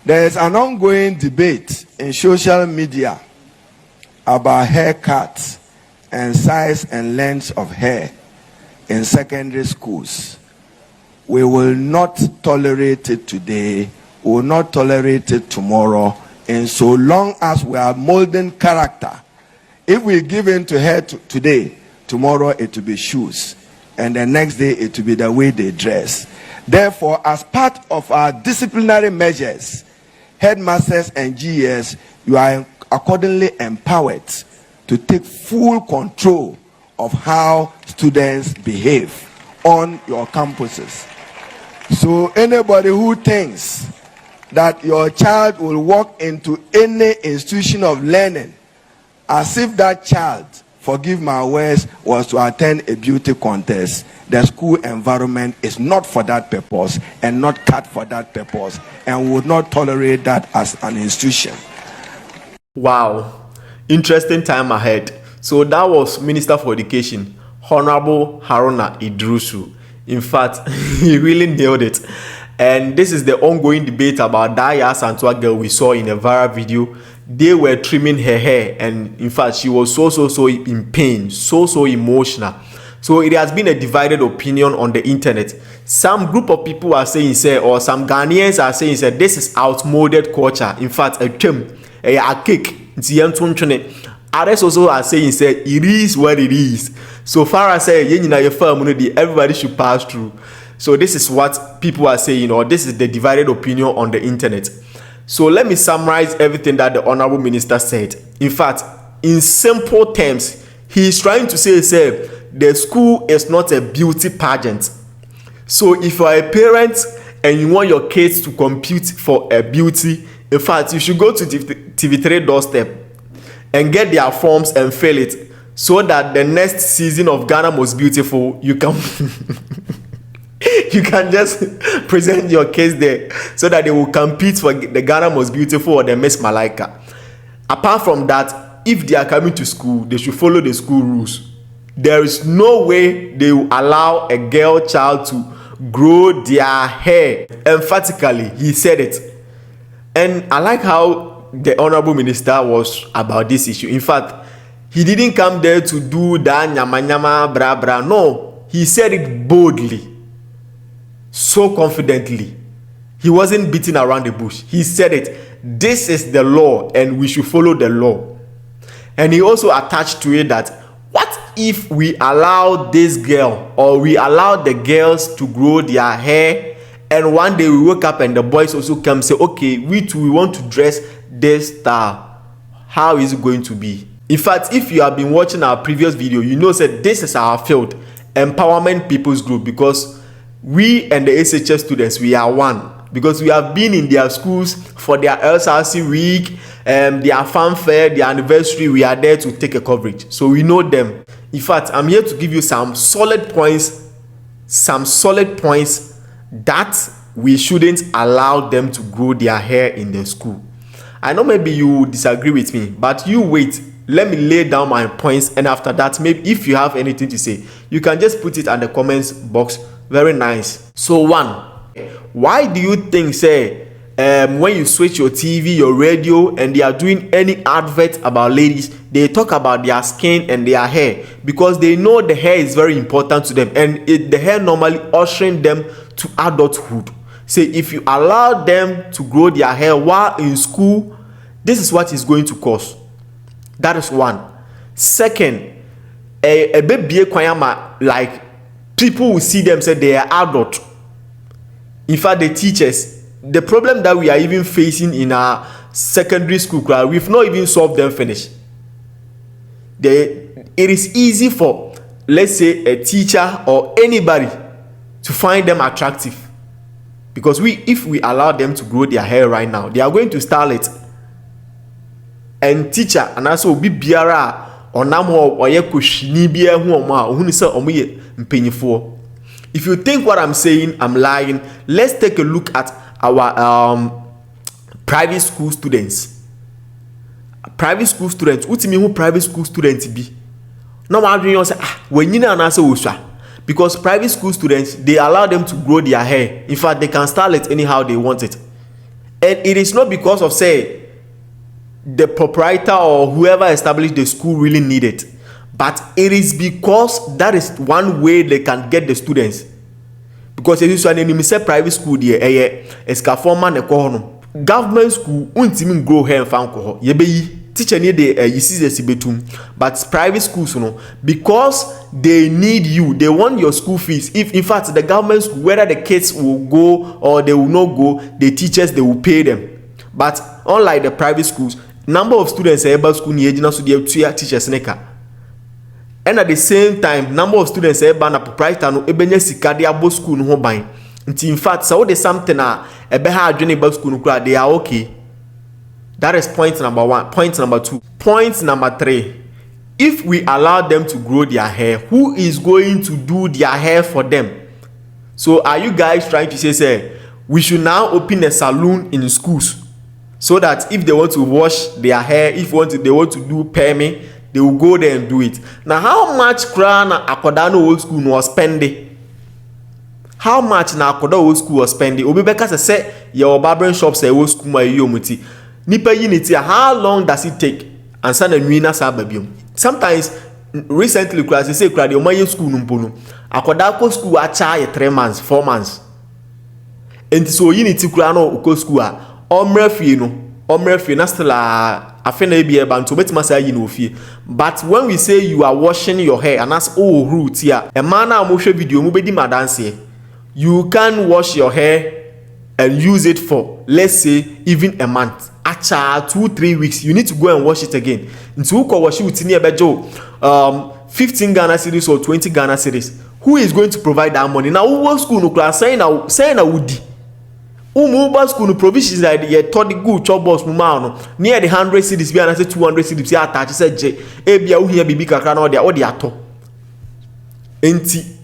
There is an ongoing debate in social media about haircuts and size and length of hair in secondary schools. We will not tolerate it today, we will not tolerate it tomorrow, and so long as we are molding character. If we give in to hair today, tomorrow it will be shoes, and the next day it will be the way they dress. Therefore, as part of our disciplinary measures, headmasters and GS, you are accordingly empowered to take full control of how students behave on your campuses. So anybody who thinks that your child will walk into any institution of learning as if that child, forgive my words, was to attend a beauty contest, the school environment is not for that purpose and not cut for that purpose, and would not tolerate that as an institution. Wow, interesting time ahead. So that was Minister for Education, Honorable Haruna Iddrisu. In fact, he really nailed it. And this is the ongoing debate about that Yaa Asantewaa girl we saw in a viral video. They were trimming her hair, and in fact, she was so in pain, so emotional. So it has been a divided opinion on the internet. Some group of people are saying, say, or some Ghanaians are saying, say, this is outmoded culture. In fact, a term, a cake. Others also are saying, say, it is what it is. So far as say, everybody should pass through. So this is what people are saying, or this is the divided opinion on the internet. So let me summarize everything that the Honorable Minister said. In fact, in simple terms, he is trying to say, the school is not a beauty pageant. So if you are a parent and you want your kids to compete for a beauty, in fact, you should go to TV3 doorstep and get their forms and fill it, so that the next season of Ghana Most Beautiful, you can you can just present your case there, so that they will compete for the Ghana Most Beautiful or the Miss Malaika. Apart from that, if they are coming to school, they should follow the school rules. There is no way they will allow a girl child to grow their hair. Emphatically, he said it. And I like how the Honorable Minister was about this issue. In fact, he didn't come there to do that nyama bra bra. No, he said it boldly, so confidently. He wasn't beating around the bush. He said it. This is the law and we should follow the law. And he also attached to it that, what if we allow this girl, or we allow the girls to grow their hair, and one day we wake up and the boys also come say, okay, we too, we want to dress this style. How is it going to be? In fact, if you have been watching our previous video, you know that this is our field, Empowerment People's Group, because we and the SHS students, we are one. Because we have been in their schools for their LSRC week, their fanfare, their anniversary. We are there to take a coverage, so we know them. In fact, I'm here to give you some solid points that we shouldn't allow them to grow their hair in the school. I know maybe you disagree with me, but you wait. Let me lay down my points, and after that, maybe if you have anything to say, you can just put it in the comments box. Very nice. So 1, why do you think, say, when you switch your TV, your radio, and they are doing any advert about ladies, they talk about their skin and their hair? Because they know the hair is very important to them, and the hair normally ushering them to adulthood. Say, if you allow them to grow their hair while in school, this is what it's going to cause. That is 1. Second, a baby like people will see them say they are adult. In fact, the teachers, the problem that we are even facing in our secondary school, we've not even solved them finish. It is easy for, let's say, a teacher or anybody to find them attractive, because if we allow them to grow their hair right now, they are going to style it. And teacher, and also be biara or namo or ye kushini bia who say omuye mpenyifo. If you think what I'm saying, I'm lying. Let's take a look at our private school students. Private school students. What do you mean who private school students be? No matter you say when you na answer usha. Because private school students, they allow them to grow their hair. In fact, they can style it anyhow they want it. And it is not because of, say, the proprietor or whoever established the school really need it, but it is because that is one way they can get the students. Because if you are say private school there, eska forma ne ko government school untimi grow here fan ko ye be teacher need the yisi betum, but private schools because they need you, they want your school fees. If in fact the government school, whether the kids will go or they will not go, the teachers they will pay them. But unlike the private schools, number of students able school ni ejina so dey teachers neka, and at the same time number of students able na proprietor no ebenya sika dey abo school no ho ban. In fact, so there's something ebe ha adwene ba school no kura, they are okay. That is point number 1. Point number 2. Point number 3. If we allow them to grow their hair, who is going to do their hair for them? So are you guys trying to say we should now open a salon in schools so that if they want to wash their hair, if they want to do perming, they will go there and do it? Now, how much crown Akodano old school was spending? How much na Akoda old school was spending? Obibeka say your barbering shops say old school my yomuti. Nipa unity, how long does it take? And sana nwina sa babium. Sometimes recently class they say the omaye school numpono. Akoda ko school acha 3 months, 4 months. And so unity kura no uko school a omrefi na still afena e bia bantu betima say yi no fie. But when we say you are washing your hair and that's root here, a man na mo hwe video mo be di madanse, you can wash your hair and use it for, let's say, even a month. Acha 2-3 weeks, you need to go and wash it again. Into who wash it in 15 Ghana cedis or 20 Ghana cedis. Who is going to provide that money? Now, who school no class saying a woody? Who school no provisions that you taught the good job boss mumano near the 100 cedis, be and say 200 cedis. Yeah, attach said J. Ebia who here bibi kakra no the ato. Enti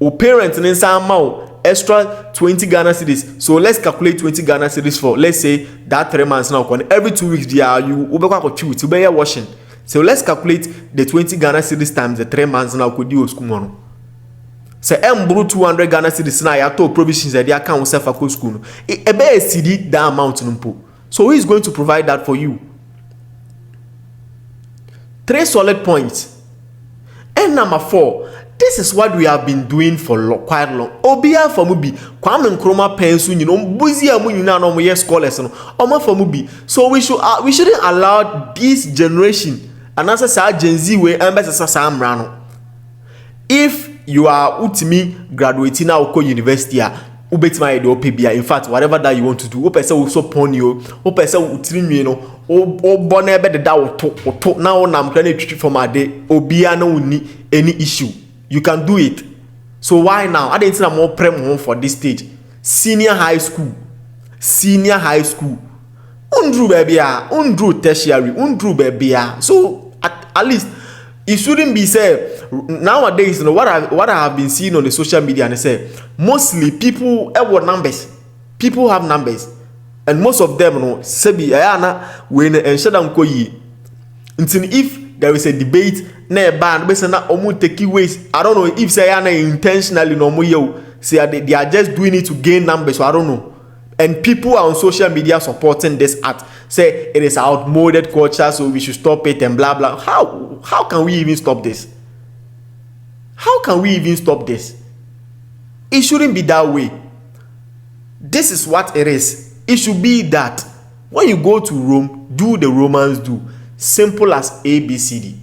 o parents in some extra 20 Ghana cedis. So let's calculate 20 Ghana cedis for, let's say, that 3 months now. Every 2 weeks, you ubeka ko chew to be washing. So let's calculate the 20 Ghana cedis times the 3 months now could do school mono. So mbru 200 Ghana cedis na ya to provisions that they can self for school. Ebe CD that amount numpo. So who is going to provide that for you? 3 solid points. And number 4. This is what we have been doing for quite long. Obia for mubi, kwame nkroma pensu nyino mbuzi amu nyina no mo scholars no. Oma for mubi. So we shouldn't allow this generation and as a Gen Z way ambassador Sam Rano. If you are utimi graduating now ko university ubetima edo pebia, in fact whatever that you want to do, o pese wo so pon you, o pese utiri no, o bona ebe de da wo to na wo nam kra na twitwi from ade obia na woni any issue. You can do it. So why now? I didn't say more prem for this stage. Senior high school. Undru baby, undru tertiary, undru baby. So at least it shouldn't be said nowadays. You know what I have been seeing on the social media, and I say mostly people have numbers. People have numbers, and most of them, sebi ayana when enshadam koyi. Until if there is a debate na ban be say na omu take ways, I don't know if say na intentionally no mo yo say they are just doing it to gain numbers, so I don't know. And people are on social media supporting this act, say it is outmoded culture, so we should stop it and blah blah. How can we even stop this? How can we even stop this? It shouldn't be that way. This is what it is. It should be that when you go to Rome, do the Romans do. Simple as ABCD.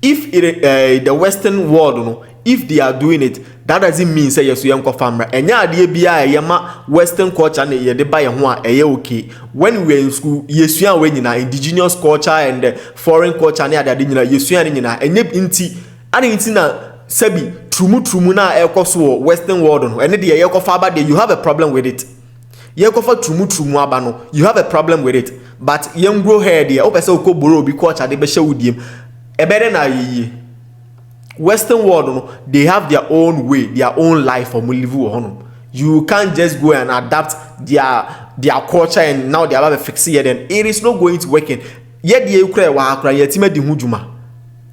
If the Western world, if they are doing it, that doesn't mean say yes, you yanko family. Enya ade bia yema Western culture na ye de ba ye ho a eye okay. When we were in school, yesuan we nyina indigenous culture and foreign culture na ade nyina yesuan nyina enye nti na sabi trumu na ekoso Western world no. Ene de ye kofa aba de, you have a problem with it. Ye kofa trumu aba no, you have a problem with it. But young grow hair there, opese okoboro obi culture de be hye wudiem. Ebere na yiye. Western world, no, they have their own way, their own life for live. You can't just go and adapt their culture and now they have a fix here. Then it is not going to work. Yet the Ukraine wa akra yetima di hujuma.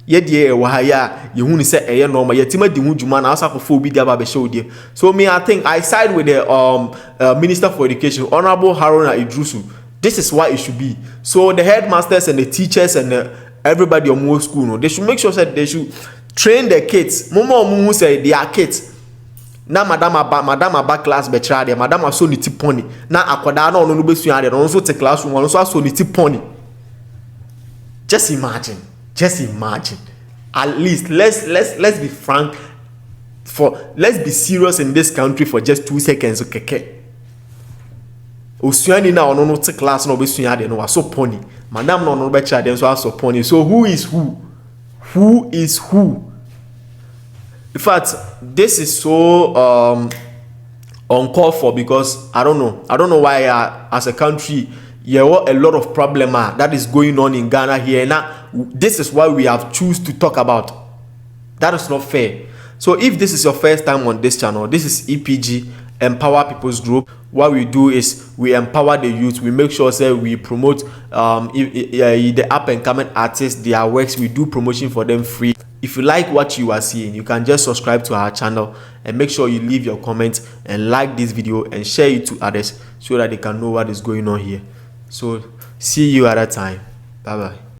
ye die e wa ha ya ye hu ni say eye normal ye tima di hu dwuma na asa kofo obi dia ba be show die. So me I think I side with the Minister for Education, Honorable Haruna Iddrisu. This is what it should be. So the headmasters and the teachers and everybody on more school, no, they should make sure that they should train their kids. Momo who say they are kids. Na madam aba class be try there, madam aso ni tiponi. Na akwada na onu no be sua there, no so te classroom, no so aso ni tiponi. Just imagine. At least let's be frank. Let's be serious in this country for just 2 seconds, okay? Osuani na ono no te class no be sua there, no aso pony. Madam no be try there, so aso pony. So who is who? Who is who? In fact, this is so uncalled for, because I don't know why as a country there were a lot of problem that is going on in Ghana here. Now this is why we have choose to talk about. That is not fair. So if this is your first time on this channel, this is EPG, Empower People's Group. What we do is we empower the youth. We make sure that we promote the up and coming artists, their works. We do promotion for them free. If you like what you are seeing, you can just subscribe to our channel and make sure you leave your comments and like this video and share it to others so that they can know what is going on here. So see you at that time. Bye bye.